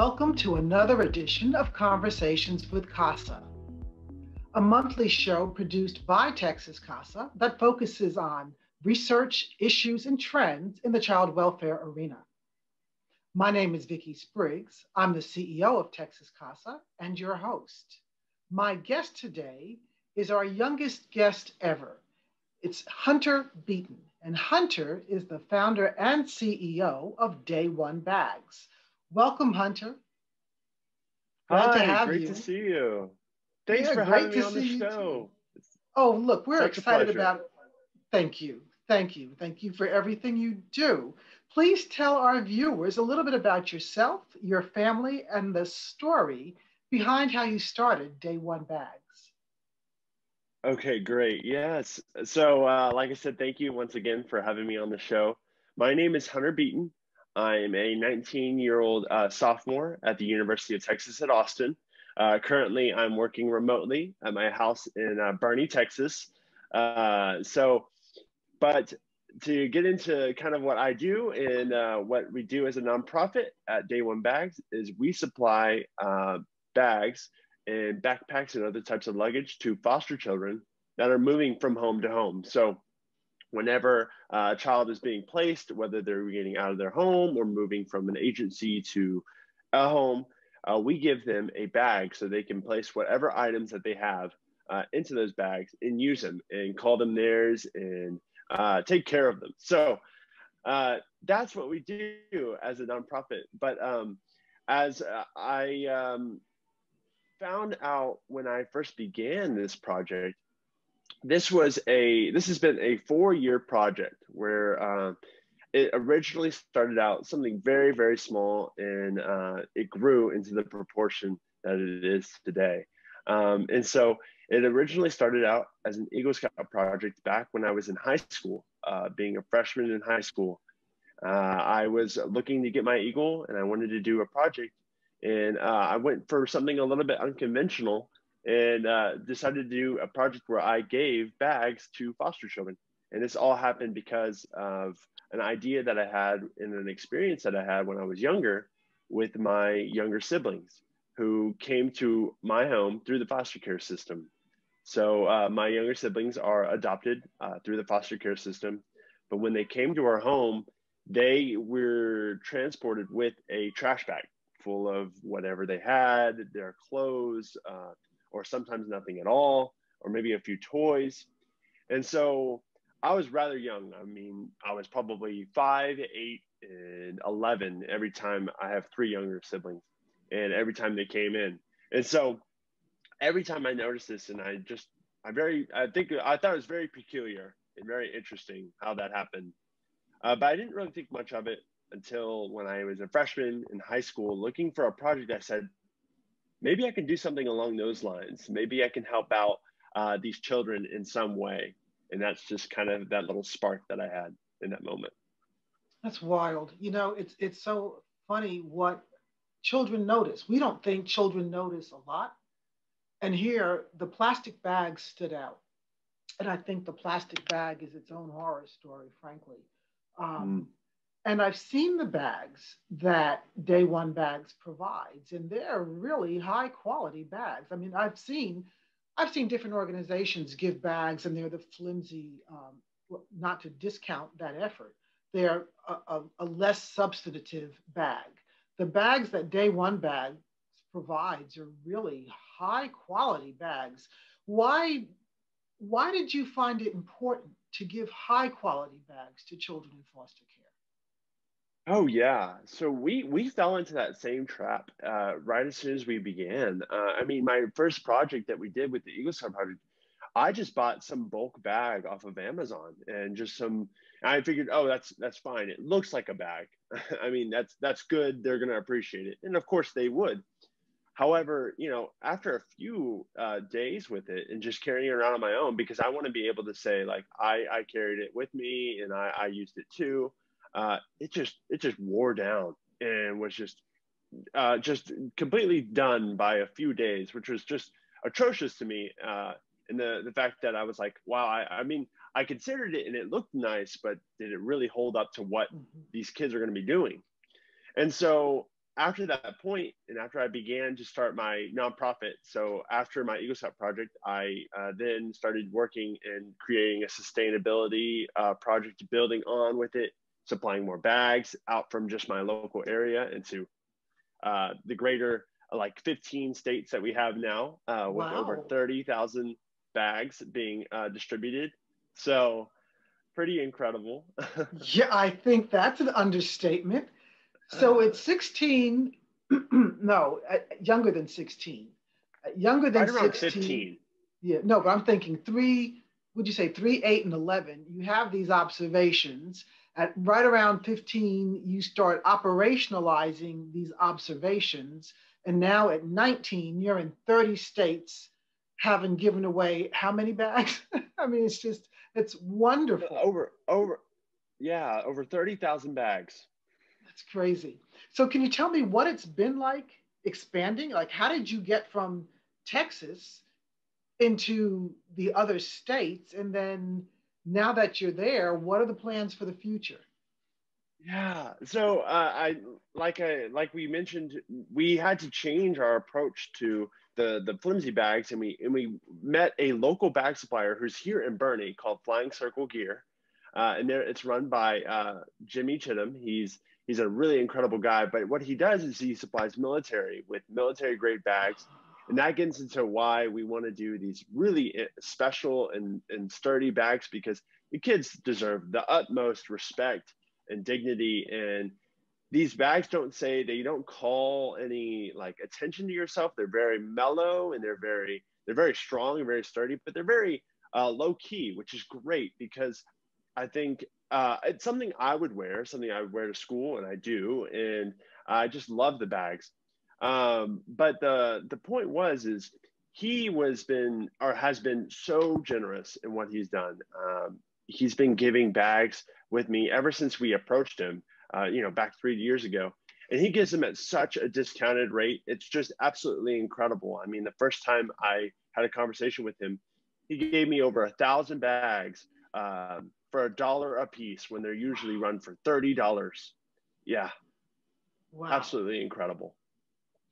Welcome to another edition of Conversations with CASA, a monthly show produced by Texas CASA that focuses on research, issues, and trends in the child welfare arena. My name is Vicki Spriggs. I'm the CEO of Texas CASA and your host. My guest today is our youngest guest ever. It's Hunter Beaton, and Hunter is the founder and CEO of Day One Bags. Welcome, Hunter. Hi, great to see you. Thanks for having me on the show. Oh, look, we're excited about it. Thank you. Thank you. Thank you for everything you do. Please tell our viewers a little bit about yourself, your family, and the story behind how you started Day One Bags. Okay, great. Yes. So, like I said, thank you once again for having me on the show. My name is Hunter Beaton. I'm a 19-year-old sophomore at the University of Texas at Austin. Currently, I'm working remotely at my house in Boerne, Texas. But to get into kind of what I do and what we do as a nonprofit at Day One Bags is we supply bags and backpacks and other types of luggage to foster children that are moving from home to home. So whenever a child is being placed, whether they're getting out of their home or moving from an agency to a home, we give them a bag so they can place whatever items that they have into those bags and use them and call them theirs and take care of them. So that's what we do as a nonprofit. But as I found out when I first began this project, this has been a 4-year project where it originally started out something very, very small, and it grew into the proportion that it is today. And so it originally started out as an Eagle Scout project back when I was in high school, being a freshman in high school. I was looking to get my Eagle and I wanted to do a project. And I went for something a little bit unconventional and decided to do a project where I gave bags to foster children. And this all happened because of an idea that I had and an experience that I had when I was younger with my younger siblings who came to my home through the foster care system. So my younger siblings are adopted through the foster care system. But when they came to our home, they were transported with a trash bag full of whatever they had, their clothes, or sometimes nothing at all, or maybe a few toys. And so I was rather young. I mean, I was probably 5, 8, and 11 every time. I have 3 younger siblings, and every time they came in. And so every time I noticed this, and I thought it was very peculiar and very interesting how that happened. But I didn't really think much of it until when I was a freshman in high school looking for a project. I said, maybe I can do something along those lines. Maybe I can help out these children in some way. And that's just kind of that little spark that I had in that moment. That's wild. You know, it's so funny what children notice. We don't think children notice a lot. And here, the plastic bag stood out. And I think the plastic bag is its own horror story, frankly. And I've seen the bags that Day One Bags provides, and they're really high quality bags. I mean, I've seen different organizations give bags, and they're the flimsy, not to discount that effort. They're a less substantive bag. The bags that Day One Bags provides are really high quality bags. Why did you find it important to give high quality bags to children in foster care? Oh yeah, so we fell into that same trap right as soon as we began. I mean, my first project that we did with the Eagle Scout project, I just bought some bulk bag off of Amazon and just some. I figured, oh, that's fine. It looks like a bag. I mean, that's good. They're gonna appreciate it, and of course they would. However, after a few days with it and just carrying it around on my own, because I want to be able to say like I carried it with me and I used it too. It just wore down and was just completely done by a few days, which was just atrocious to me. And the fact that I was like, wow, I mean, I considered it and it looked nice, but did it really hold up to what these kids are going to be doing? And so after that point, and after I began to start my nonprofit, so after my Eagle Scout project, I then started working and creating a sustainability project, building on with it, supplying more bags out from just my local area into the greater like 15 states that we have now, with over 30,000 bags being distributed. So pretty incredible. Yeah, I think that's an understatement. So it's 16, no, younger than 16. Younger than right around 16. 15. Yeah, no, but I'm thinking would you say 3, 8, and 11? You have these observations. At right around 15, you start operationalizing these observations. And now at 19, you're in 30 states having given away how many bags? I mean, it's wonderful. Over 30,000 bags. That's crazy. So can you tell me what it's been like expanding? Like, how did you get from Texas into the other states? And then now that you're there, what are the plans for the future? Yeah. So like we mentioned, we had to change our approach to the flimsy bags, and we met a local bag supplier who's here in Bernie called Flying Circle Gear, and it's run by Jimmy Chittum. He's a really incredible guy, but what he does is he supplies military with military grade bags. And that gets into why we want to do these really special and sturdy bags, because the kids deserve the utmost respect and dignity. And these bags they don't call any like attention to yourself. They're very mellow, and they're very strong and very sturdy, but they're very low key, which is great, because I think it's something I would wear to school, and I do, and I just love the bags. But the point is he has been so generous in what he's done. He's been giving bags with me ever since we approached him, back 3 years ago. And he gives them at such a discounted rate. It's just absolutely incredible. I mean, the first time I had a conversation with him, he gave me over 1,000 bags for $1 a piece when they're usually run for $30. Yeah. Wow. Absolutely incredible.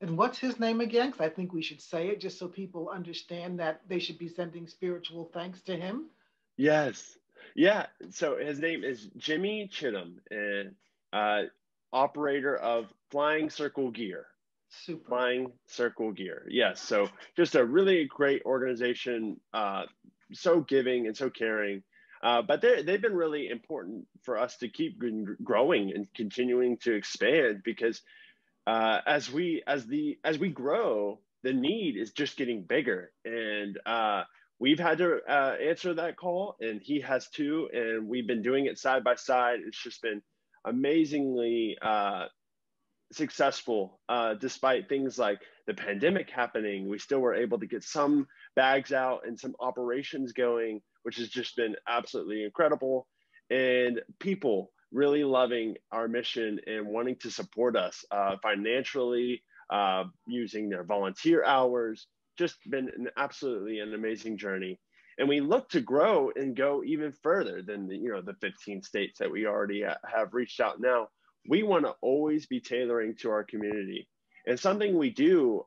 And what's his name again? Because I think we should say it just so people understand that they should be sending spiritual thanks to him. Yes. Yeah. So his name is Jimmy Chittum, and operator of Flying Circle Gear. Super. Flying Circle Gear. Yes. So just a really great organization, so giving and so caring. But they've been really important for us to keep growing and continuing to expand, because as we grow, the need is just getting bigger, and we've had to answer that call, and he has too, and we've been doing it side by side. It's just been amazingly successful, despite things like the pandemic happening. We still were able to get some bags out and some operations going, which has just been absolutely incredible. And people really loving our mission and wanting to support us financially, using their volunteer hours. Just been an amazing journey. And we look to grow and go even further than the 15 states that we already have reached out now. We want to always be tailoring to our community. And something we do,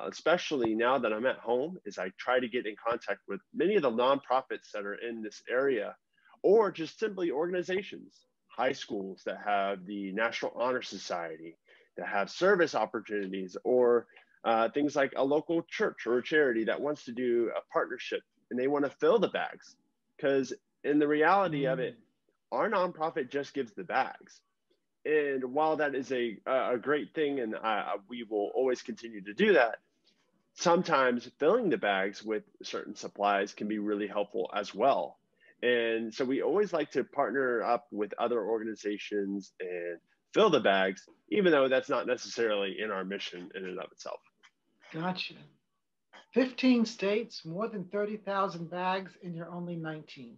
especially now that I'm at home, is I try to get in contact with many of the nonprofits that are in this area, or just simply organizations, high schools that have the National Honor Society, that have service opportunities, or things like a local church or a charity that wants to do a partnership and they want to fill the bags. Because in the reality of it, our nonprofit just gives the bags. And while that is a great thing, and we will always continue to do that, sometimes filling the bags with certain supplies can be really helpful as well. And so we always like to partner up with other organizations and fill the bags, even though that's not necessarily in our mission in and of itself. Gotcha. 15 states, more than 30,000 bags, and you're only 19.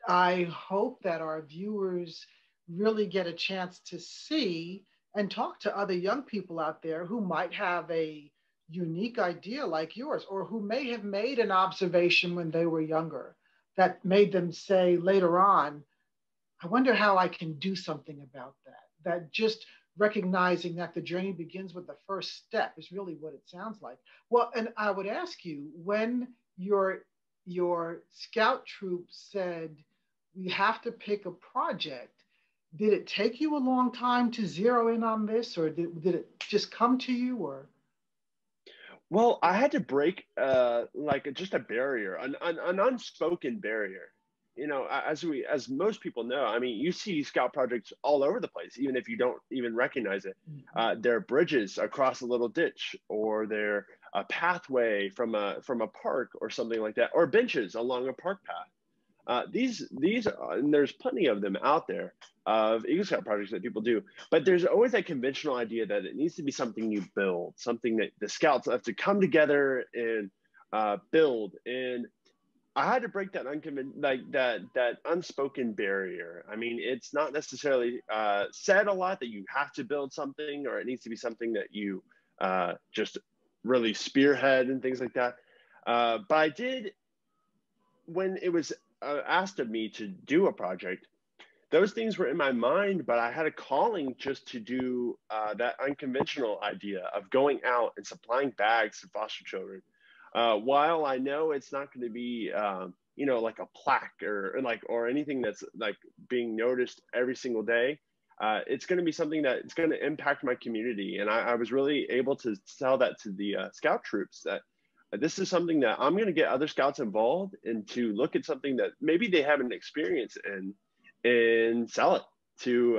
I hope that our viewers really get a chance to see and talk to other young people out there who might have a unique idea like yours, or who may have made an observation when they were younger that made them say later on, I wonder how I can do something about that. that just recognizing that the journey begins with the first step is really what it sounds like. Well, and I would ask you, when your scout troop said we have to pick a project, did it take you a long time to zero in on this, or did it just come to you, or? Well, I had to break like just a barrier, an unspoken barrier. You know, as most people know, I mean, you see scout projects all over the place, even if you don't even recognize it. There are bridges across a little ditch, or they're a pathway from a park or something like that, or benches along a park path. These and there's plenty of them out there of Eagle Scout projects that people do, but there's always that conventional idea that it needs to be something you build, something that the scouts have to come together and build. And I had to break that that unspoken barrier. I mean, it's not necessarily said a lot that you have to build something, or it needs to be something that you just really spearhead and things like that. But I did, when it was asked of me to do a project, those things were in my mind, but I had a calling just to do that unconventional idea of going out and supplying bags to foster children. While I know it's not going to be, you know, like a plaque or anything that's like being noticed every single day, it's going to be something that it's going to impact my community. And I was really able to tell that to the scout troops, that this is something that I'm going to get other scouts involved and to look at something that maybe they haven't experienced and sell it to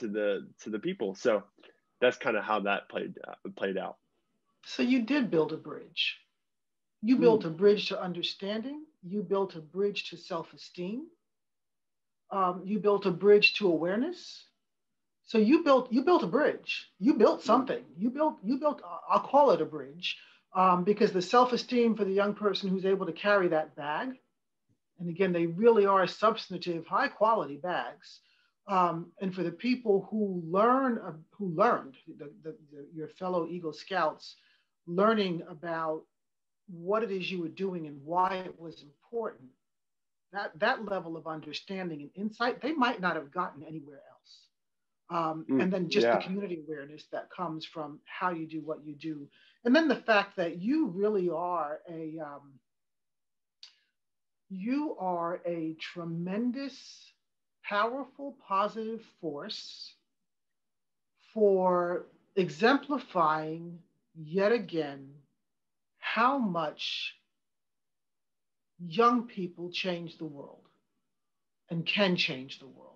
the people. So that's kind of how that played out. So you did build a bridge. You built a bridge to understanding. You built a bridge to self-esteem. You built a bridge to awareness. So you built a bridge. You built something. You built. I'll call it a bridge. Because the self-esteem for the young person who's able to carry that bag, and again, they really are substantive, high-quality bags, and for the people who learned, your fellow Eagle Scouts, learning about what it is you were doing and why it was important, that level of understanding and insight, they might not have gotten anywhere else. And then just the community awareness that comes from how you do what you do. And then the fact that you really are a tremendous, powerful, positive force for exemplifying yet again how much young people change the world and can change the world.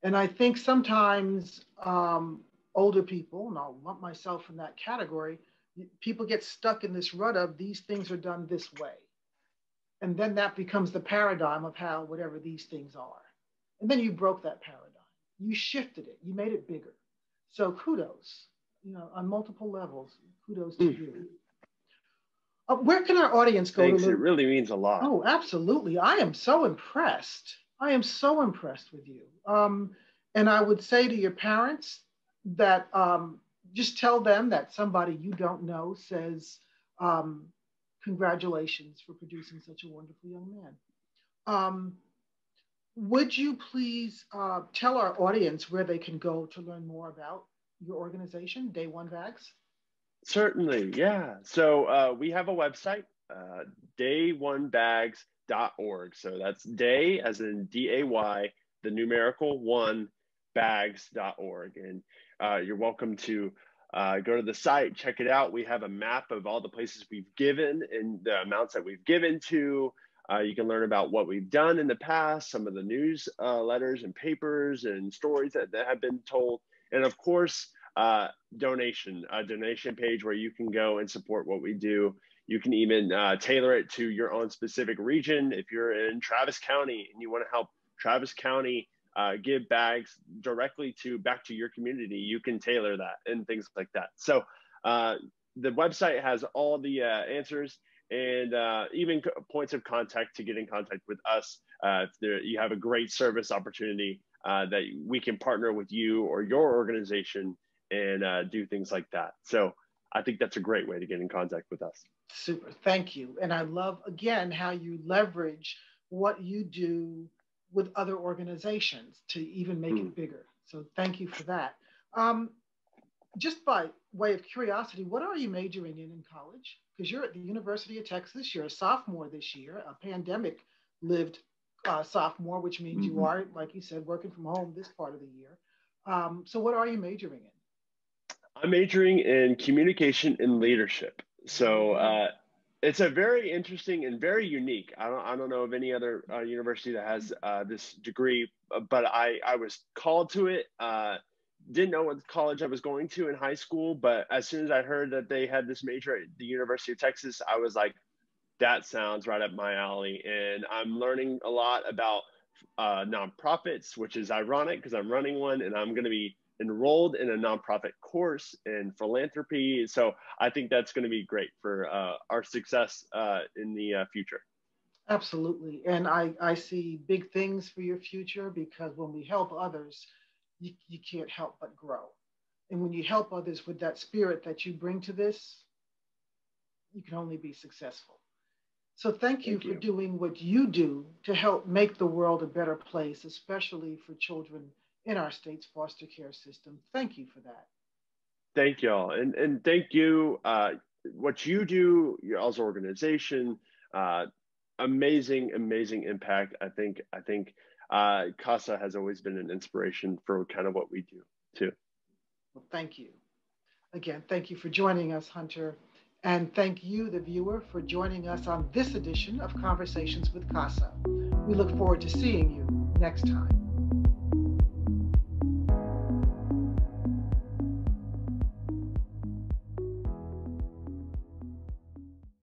And I think sometimes older people, and I'll lump myself in that category, people get stuck in this rut of these things are done this way. And then that becomes the paradigm of how whatever these things are. And then you broke that paradigm. You shifted it. You made it bigger. So kudos, you know, on multiple levels. Kudos to you. Where can our audience go? Thanks. It really means a lot. Oh, absolutely. I am so impressed. I am so impressed with you. And I would say to your parents that just tell them that somebody you don't know says, congratulations for producing such a wonderful young man. Would you please tell our audience where they can go to learn more about your organization, Day One Bags? Certainly, yeah. So we have a website, day1bags.org. So that's day as in DAY, the numerical 1, bags.org. And you're welcome to go to the site, check it out. We have a map of all the places we've given and the amounts that we've given to. You can learn about what we've done in the past, some of the news letters and papers and stories that have been told. And of course, a donation page where you can go and support what we do. You can even tailor it to your own specific region. If you're in Travis County and you want to help Travis County give bags directly back to your community, you can tailor that and things like that. So the website has all the answers and even points of contact to get in contact with us. If you have a great service opportunity that we can partner with you or your organization and do things like that. So I think that's a great way to get in contact with us. Super, thank you. And I love, again, how you leverage what you do with other organizations to even make it bigger. So thank you for that. Um, just by way of curiosity, what are you majoring in college? Because you're at the University of Texas, you're a sophomore this year, a pandemic lived sophomore, which means you Mhm. are, like you said, working from home this part of the year. So what are you majoring in? I'm majoring in communication and leadership. So Mm, it's a very interesting and very unique. I don't know of any other university that has this degree, but I was called to it. Didn't know what college I was going to in high school, but as soon as I heard that they had this major at the University of Texas, I was like, that sounds right up my alley. And I'm learning a lot about nonprofits, which is ironic because I'm running one and I'm going to be enrolled in a nonprofit course in philanthropy. So I think that's going to be great for our success in the future. absolutely. And I see big things for your future because when we help others, you can't help but grow. And when you help others with that spirit that you bring to this, you can only be successful. So thank you Thank for you. doing what you do to help make the world a better place, especially for children in our state's foster care system. Thank you for that. Thank y'all. And thank you. What you do, your all's organization, uh, amazing, amazing impact. I think CASA has always been an inspiration for kind of what we do too. Well, thank you. Again, thank you for joining us, Hunter. And thank you, the viewer, for joining us on this edition of Conversations with CASA. We look forward to seeing you next time.